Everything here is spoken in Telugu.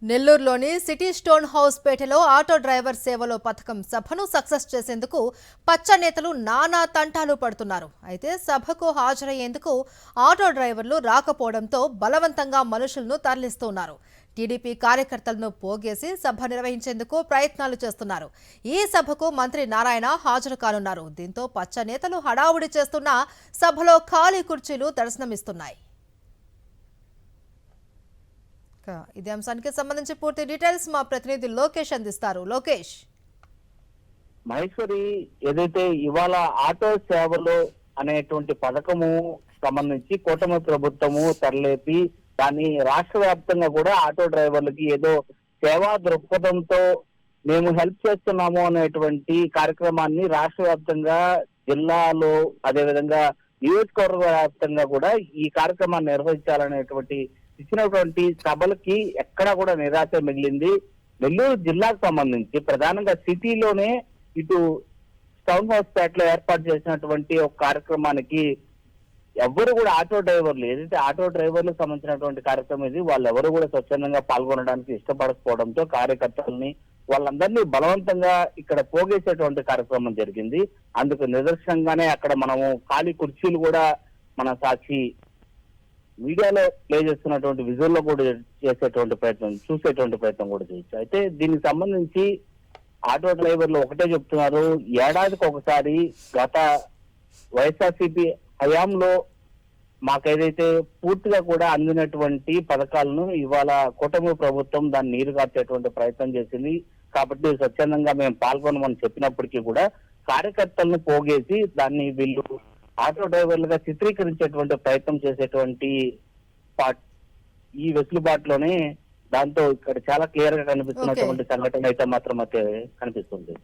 నెల్లూరులోని సిటీ స్టోన్ హౌస్ పేటలో ఆటో డ్రైవర్ సేవలో పథకం సభను సక్సెస్ చేసేందుకు పచ్చ నేతలు నానా తంటాలు పడుతున్నారు. అయితే సభకు హాజరయ్యేందుకు ఆటో డ్రైవర్లు రాకపోవడంతో బలవంతంగా మనుషులను తరలిస్తున్నారు. టీడీపీ కార్యకర్తలను పోగేసి సభ నిర్వహించేందుకు ప్రయత్నాలు చేస్తున్నారు. ఈ సభకు మంత్రి నారాయణ హాజరు కానున్నారు. దీంతో పచ్చ నేతలు హడావుడి చేస్తున్న సభలో ఖాళీ కుర్చీలు దర్శనమిస్తున్నాయి. ఇదే అంశానికి సంబంధించి పూర్తి డీటెయిల్స్ మా ప్రతినిధి లోకేష్ అందిస్తారు. లోకేష్, మహేశ్వరి, ఏదైతే ఇవాళ ఆటో సేవలు అనేటువంటి పథకము సంబంధించి కూటమి ప్రభుత్వము తరలేపి దాన్ని రాష్ట్ర వ్యాప్తంగా కూడా ఆటో డ్రైవర్లకి ఏదో సేవా దృక్పథంతో మేము హెల్ప్ చేస్తున్నాము అనేటువంటి కార్యక్రమాన్ని రాష్ట్ర వ్యాప్తంగా, జిల్లాలో, అదేవిధంగా నియోజకవర్గ వ్యాప్తంగా కూడా ఈ కార్యక్రమాన్ని నిర్వహించాలనేటువంటి ఇచ్చినటువంటి సభలకి ఎక్కడా కూడా నిరాశ మిగిలింది. నెల్లూరు జిల్లాకు సంబంధించి ప్రధానంగా సిటీలోనే ఇటు టౌన్ హౌస్ పేటలో ఏర్పాటు చేసినటువంటి ఒక కార్యక్రమానికి ఎవరు కూడా ఆటో డ్రైవర్లు, ఏదైతే ఆటో డ్రైవర్లకు సంబంధించినటువంటి కార్యక్రమం ఇది, వాళ్ళెవరు కూడా స్వచ్ఛందంగా పాల్గొనడానికి ఇష్టపడకపోవడంతో కార్యకర్తల్ని వాళ్ళందరినీ బలవంతంగా ఇక్కడ పోగేసేటువంటి కార్యక్రమం జరిగింది. అందుకు నిదర్శనంగానే అక్కడ మనము ఖాళీ కుర్చీలు కూడా మన సాక్షి మీడియాలో ప్లే చేస్తున్నటువంటి విజువల్లో కూడా చూసేటువంటి ప్రయత్నం కూడా చేయొచ్చు. అయితే దీనికి సంబంధించి ఆటో డ్రైవర్లు ఒకటే చెప్తున్నారు, ఏడాదికి ఒకసారి గత వైఎస్ఆర్సీపీ హయాంలో మాకేదైతే పూర్తిగా కూడా అందినటువంటి పథకాలను ఇవాళ కూటమి ప్రభుత్వం దాన్ని నీరు కార్చేటువంటి ప్రయత్నం చేసింది. కాబట్టి స్వచ్ఛందంగా మేము పాల్గొనమని చెప్పినప్పటికీ కూడా కార్యకర్తలను పోగేసి దాన్ని వీళ్ళు ఆటో డ్రైవర్లుగా చిత్రీకరించేటువంటి ప్రయత్నం చేసేటువంటి ఈ వెసులుబాటులోనే దాంతో ఇక్కడ చాలా క్లియర్ గా కనిపిస్తున్నటువంటి సంఘటన అయితే మాత్రం అయితే కనిపిస్తుంది.